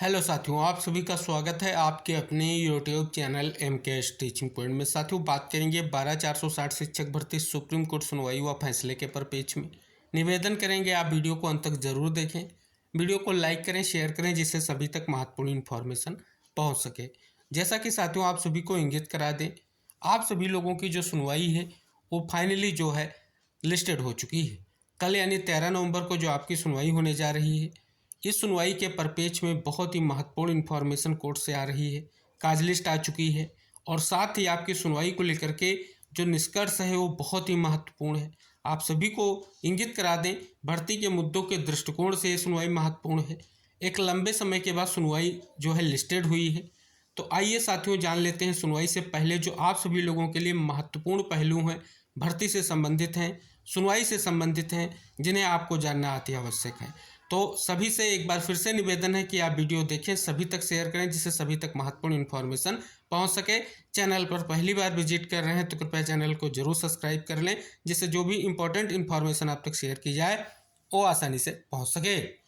Hello साथियों, आप सभी का स्वागत है आपके अपने YouTube channel MKS teaching point में। साथियों, बात करेंगे 12,460 शिक्षक भर्ती सुप्रीम कोर्ट सुनवाई व फैसले के परिप्रेक्ष्य में। निवेदन करेंगे आप वीडियो को अंत तक जरूर देखें, वीडियो को लाइक करें, शेयर करें, जिससे सभी तक महत्वपूर्ण इन्फॉर्मेशन पहुँच सके। जैसा कि साथियों आप सभी को इंगित करा दें, आप सभी लोगों की जो सुनवाई है वो फाइनली जो है लिस्टेड हो चुकी है। कल यानी 13 नवंबर को जो आपकी सुनवाई होने जा रही है, इस सुनवाई के परिप्रेक्ष्य में बहुत ही महत्वपूर्ण इन्फॉर्मेशन कोर्ट से आ रही है। काज लिस्ट आ चुकी है और साथ ही आपकी सुनवाई को लेकर के जो निष्कर्ष है वो बहुत ही महत्वपूर्ण है। आप सभी को इंगित करा दें, भर्ती के मुद्दों के दृष्टिकोण से ये सुनवाई महत्वपूर्ण है। एक लंबे समय के बाद सुनवाई जो है लिस्टेड हुई है। तो आइए साथियों जान लेते हैं सुनवाई से पहले जो आप सभी लोगों के लिए महत्वपूर्ण पहलू हैं, भर्ती से संबंधित हैं, सुनवाई से संबंधित हैं, जिन्हें आपको जानना अति आवश्यक है। तो सभी से एक बार फिर से निवेदन है कि आप वीडियो देखें, सभी तक शेयर करें, जिससे सभी तक महत्वपूर्ण इन्फॉर्मेशन पहुंच सके। चैनल पर पहली बार विजिट कर रहे हैं तो कृपया चैनल को जरूर सब्सक्राइब कर लें, जिससे जो भी इंपॉर्टेंट इन्फॉर्मेशन आप तक शेयर की जाए वो आसानी से पहुंच सके।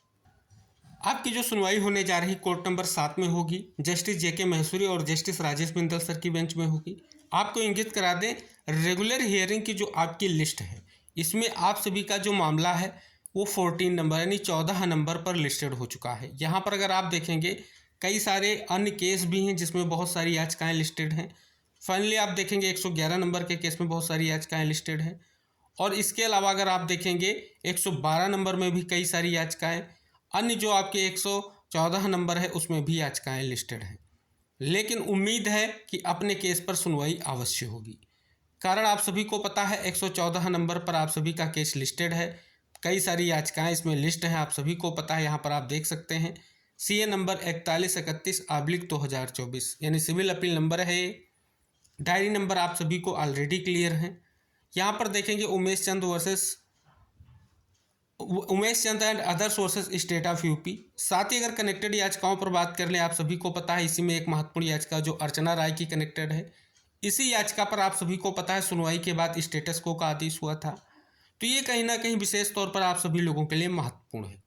आपकी जो सुनवाई होने जा रही कोर्ट नंबर 7 में होगी, जस्टिस JK महेश्वरी और जस्टिस राजेश बिंदल सर की बेंच में होगी। आपको इंगित करा दें, रेगुलर हियरिंग की जो आपकी लिस्ट है, इसमें आप सभी का जो मामला है वो 14 नंबर यानी 14 नंबर पर लिस्टेड हो चुका है। यहाँ पर अगर आप देखेंगे कई सारे अन्य केस भी हैं जिसमें बहुत सारी याचिकाएँ लिस्टेड हैं। फाइनली आप देखेंगे 111 नंबर के केस में बहुत सारी याचिकाएँ लिस्टेड हैं और इसके अलावा अगर आप देखेंगे 112 नंबर में भी कई सारी याचिकाएँ, अन्य जो आपके 114 नंबर है उसमें भी याचिकाएँ लिस्टेड हैं। लेकिन उम्मीद है कि अपने केस पर सुनवाई अवश्य होगी। कारण आप सभी को पता है 114 नंबर पर आप सभी का केस लिस्टेड है, कई सारी याचिकाएं इसमें लिस्ट हैं, आप सभी को पता है। यहाँ पर आप देख सकते हैं CA नंबर 4131/2024 यानी सिविल अपील नंबर है। डायरी नंबर आप सभी को ऑलरेडी क्लियर है। यहाँ पर देखेंगे Umesh Chand and other sources state of UP. साथ ही अगर कनेक्टेड याचिकाओं पर बात कर लें, आप सभी को पता है इसी में एक महत्वपूर्ण याचिका जो अर्चना राय की कनेक्टेड है। इसी याचिका पर आप सभी को पता है सुनवाई के बाद स्टेटस को का आदेश हुआ था। तो ये कहीं ना कहीं विशेष तौर पर आप सभी लोगों के लिए महत्वपूर्ण है।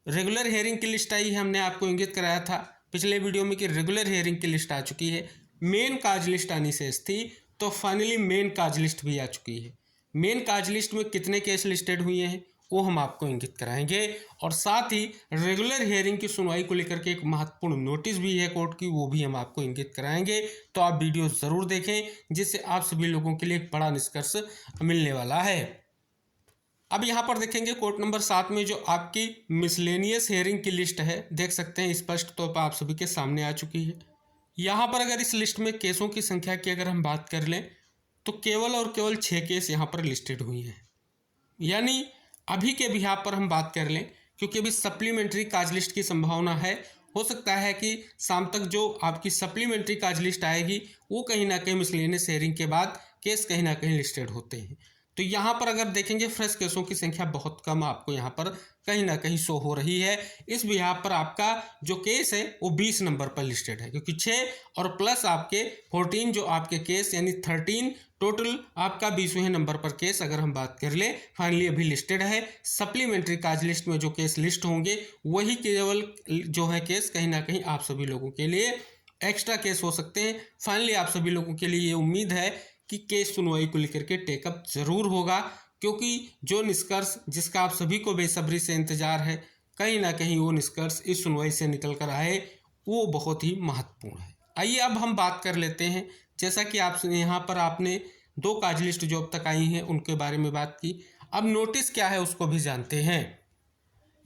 रेगुलर हियरिंग की लिस्ट आई है, हमने आपको इंगित कराया था पिछले वीडियो में कि रेगुलर हियरिंग की लिस्ट आ चुकी है। मेन काज लिस्ट आनी शेष थी, तो फाइनली मेन काज लिस्ट भी आ चुकी है। मेन काज लिस्ट में कितने केस लिस्टेड हुए हैं वो हम आपको इंगित कराएंगे और साथ ही रेगुलर हियरिंग की सुनवाई को लेकर के एक महत्वपूर्ण नोटिस भी है कोर्ट की, वो भी हम आपको इंगित कराएंगे। तो आप वीडियो ज़रूर देखें, जिससे आप सभी लोगों के लिए एक बड़ा निष्कर्ष मिलने वाला है। अब यहाँ पर देखेंगे कोर्ट नंबर 7 में जो आपकी मिसलेनियस हियरिंग की लिस्ट है, देख सकते हैं स्पष्ट तौर पर आप सभी के सामने आ चुकी है। यहाँ पर अगर इस लिस्ट में केसों की संख्या की अगर हम बात कर लें तो केवल और केवल 6 केस यहाँ पर लिस्टेड हुई हैं। यानी अभी के बिहार पर हम बात कर लें, क्योंकि अभी सप्लीमेंट्री काज लिस्ट की संभावना है, हो सकता है कि शाम तक जो आपकी सप्लीमेंट्री काज लिस्ट आएगी वो कहीं ना कहीं मिसलेनियस हियरिंग के बाद केस कहीं ना कहीं लिस्टेड होते हैं। तो यहाँ पर अगर देखेंगे फ्रेश केसों की संख्या बहुत कम आपको यहाँ पर कहीं ना कहीं शो हो रही है। इस बिहार पर आपका जो केस है वो 20 नंबर पर लिस्टेड है, क्योंकि 6 और प्लस आपके 14 जो आपके केस यानी 13 टोटल आपका 20वें नंबर पर केस अगर हम बात कर ले फाइनली अभी लिस्टेड है। सप्लीमेंट्री काज लिस्ट में जो केस लिस्ट होंगे वही केवल जो है केस कहीं ना कहीं आप सभी लोगों के लिए एक्स्ट्रा केस हो सकते हैं। फाइनली आप सभी लोगों के लिए ये उम्मीद है कि केस सुनवाई को लेकर के टेकअप जरूर होगा, क्योंकि जो निष्कर्ष जिसका आप सभी को बेसब्री से इंतजार है, कहीं ना कहीं वो निष्कर्ष इस सुनवाई से निकल कर आए वो बहुत ही महत्वपूर्ण है। आइए अब हम बात कर लेते हैं, जैसा कि आप यहाँ पर आपने 2 काज लिस्ट जो अब तक आई हैं उनके बारे में बात की, अब नोटिस क्या है उसको भी जानते हैं।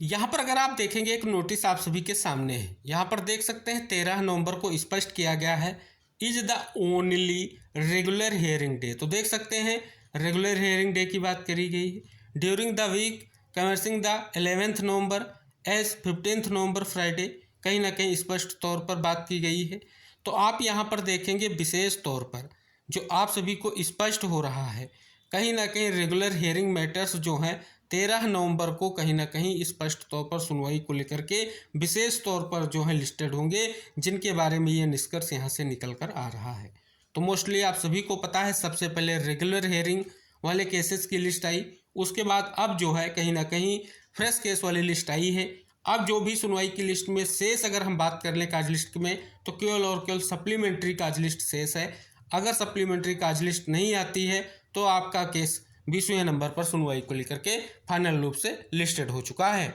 यहाँ पर अगर आप देखेंगे एक नोटिस आप सभी के सामने है। यहाँ पर देख सकते हैं 13 नवंबर को स्पष्ट किया गया है, is the only regular hearing day. तो देख सकते हैं रेगुलर हियरिंग डे की बात करी गई है। During the week commencing the 11th November as 15th November Friday, कहीं ना कहीं स्पष्ट तौर पर बात की गई है। तो आप यहाँ पर देखेंगे विशेष तौर पर जो आप सभी को स्पष्ट हो रहा है, कहीं ना कहीं रेगुलर हियरिंग मैटर्स जो हैं 13 नवंबर को कहीं ना कहीं स्पष्ट तौर पर सुनवाई को लेकर के विशेष तौर पर जो है लिस्टेड होंगे, जिनके बारे में ये निष्कर्ष यहाँ से निकल कर आ रहा है। तो मोस्टली आप सभी को पता है सबसे पहले रेगुलर हियरिंग वाले केसेस की लिस्ट आई, उसके बाद अब जो है कहीं ना कहीं फ्रेश केस वाली लिस्ट आई है। अब जो भी सुनवाई की लिस्ट में शेष अगर हम बात कर लें काज लिस्ट में, तो केवल और केवल सप्लीमेंट्री काज लिस्ट शेष है। अगर सप्लीमेंट्री काज लिस्ट नहीं आती है तो आपका केस 20वें नंबर पर सुनवाई को लेकर के फाइनल रूप से लिस्टेड हो चुका है।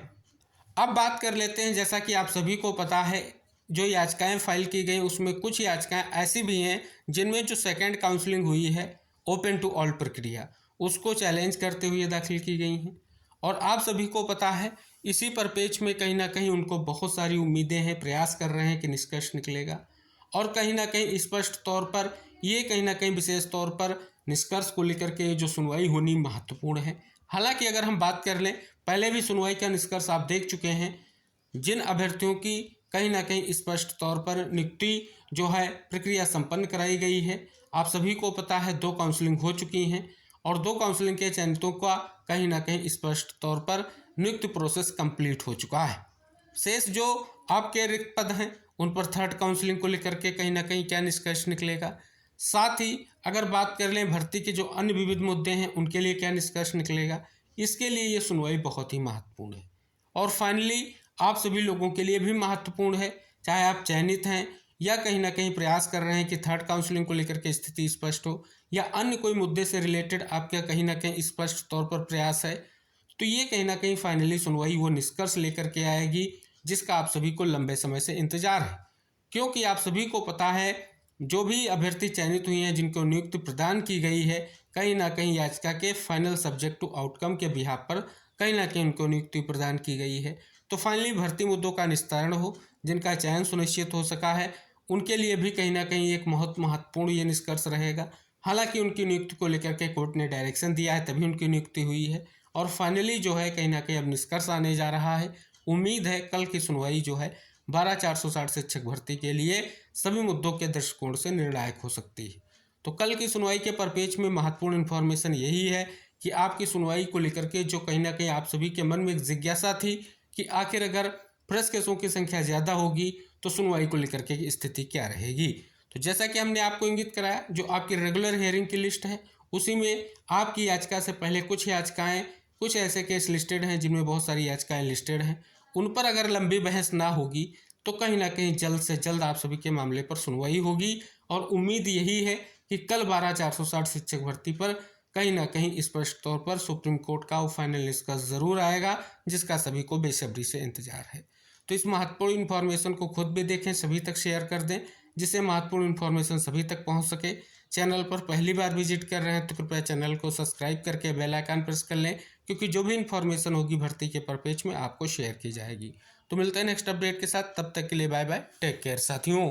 अब बात कर लेते हैं, जैसा कि आप सभी को पता है जो याचिकाएं फाइल की गई उसमें कुछ याचिकाएं ऐसी भी हैं जिनमें जो सेकंड काउंसलिंग हुई है ओपन टू ऑल प्रक्रिया उसको चैलेंज करते हुए दाखिल की गई हैं। और आप सभी को पता है इसी परिपेक्ष में कहीं ना कहीं उनको बहुत सारी उम्मीदें हैं, प्रयास कर रहे हैं कि निष्कर्ष निकलेगा। और कहीं ना कहीं स्पष्ट तौर पर ये कहीं ना कहीं विशेष तौर पर निष्कर्ष को लेकर के जो सुनवाई होनी महत्वपूर्ण है। हालांकि अगर हम बात कर लें, पहले भी सुनवाई का निष्कर्ष आप देख चुके हैं, जिन अभ्यर्थियों की कहीं ना कहीं स्पष्ट तौर पर नियुक्ति जो है प्रक्रिया संपन्न कराई गई है। आप सभी को पता है 2 काउंसलिंग हो चुकी हैं और 2 काउंसलिंग के चयनितों का कहीं ना कहीं स्पष्ट तौर पर नियुक्ति प्रोसेस कंप्लीट हो चुका है। शेष जो आपके रिक्त पद हैं उन पर थर्ड काउंसलिंग को लेकर के कहीं ना कहीं क्या निष्कर्ष निकलेगा। साथ ही अगर बात कर लें भर्ती के जो अन्य विविध मुद्दे हैं उनके लिए क्या निष्कर्ष निकलेगा, इसके लिए ये सुनवाई बहुत ही महत्वपूर्ण है। और फाइनली आप सभी लोगों के लिए भी महत्वपूर्ण है, चाहे आप चयनित हैं या कहीं ना कहीं प्रयास कर रहे हैं कि थर्ड काउंसलिंग को लेकर के स्थिति स्पष्ट हो, या अन्य कोई मुद्दे से रिलेटेड आपका कहीं ना कहीं स्पष्ट तौर पर प्रयास है, तो ये कहीं ना कहीं फाइनली सुनवाई वो निष्कर्ष लेकर के आएगी जिसका आप सभी को लंबे समय से इंतजार है। क्योंकि आप सभी को पता है जो भी अभ्यर्थी चयनित हुए हैं जिनको नियुक्ति प्रदान की गई है, कहीं ना कहीं याचिका के फाइनल सब्जेक्ट टू आउटकम के बिहाफ पर कहीं ना कहीं उनको नियुक्ति प्रदान की गई है। तो फाइनली भर्ती मुद्दों का निस्तारण हो, जिनका चयन सुनिश्चित हो सका है, उनके लिए भी कहीं ना कहीं एक महत्वपूर्ण ये निष्कर्ष रहेगा। हालांकि उनकी नियुक्ति को लेकर के कोर्ट ने डायरेक्शन दिया है तभी उनकी नियुक्ति हुई है और फाइनली जो है कहीं ना कहीं अब निष्कर्ष आने जा रहा है। उम्मीद है कल की सुनवाई जो है 12,460 शिक्षक भर्ती के लिए सभी मुद्दों के दृष्टिकोण से निर्णायक हो सकती है। तो कल की सुनवाई के परिप्रेक्ष्य में महत्वपूर्ण इन्फॉर्मेशन यही है कि आपकी सुनवाई को लेकर के जो कहीं ना कहीं आप सभी के मन में एक जिज्ञासा थी कि आखिर अगर प्रेस केसों की संख्या ज़्यादा होगी तो सुनवाई को लेकर के स्थिति क्या रहेगी। तो जैसा कि हमने आपको इंगित कराया, जो आपकी रेगुलर हियरिंग की लिस्ट है उसी में आपकी याचिका से पहले कुछ याचिकाएं, कुछ ऐसे केस लिस्टेड हैं जिनमें बहुत सारी याचिकाएं लिस्टेड हैं, उन पर अगर लंबी बहस ना होगी तो कहीं ना कहीं जल्द से जल्द आप सभी के मामले पर सुनवाई होगी। और उम्मीद यही है कि कल 12,460 शिक्षक भर्ती पर कहीं ना कहीं स्पष्ट तौर पर सुप्रीम कोर्ट का वो फाइनल निष्कर्ष जरूर आएगा जिसका सभी को बेसब्री से इंतजार है। तो इस महत्वपूर्ण इन्फॉर्मेशन को खुद भी देखें, सभी तक शेयर कर दें जिससे महत्वपूर्ण इन्फॉर्मेशन सभी तक पहुंच सके। चैनल पर पहली बार विजिट कर रहे हैं तो कृपया चैनल को सब्सक्राइब करके बेल आइकन प्रेस कर लें, क्योंकि जो भी इन्फॉर्मेशन होगी भर्ती के परिप्रेक्ष्य में आपको शेयर की जाएगी। तो मिलते हैं नेक्स्ट अपडेट के साथ, तब तक के लिए बाय बाय, टेक केयर साथियों।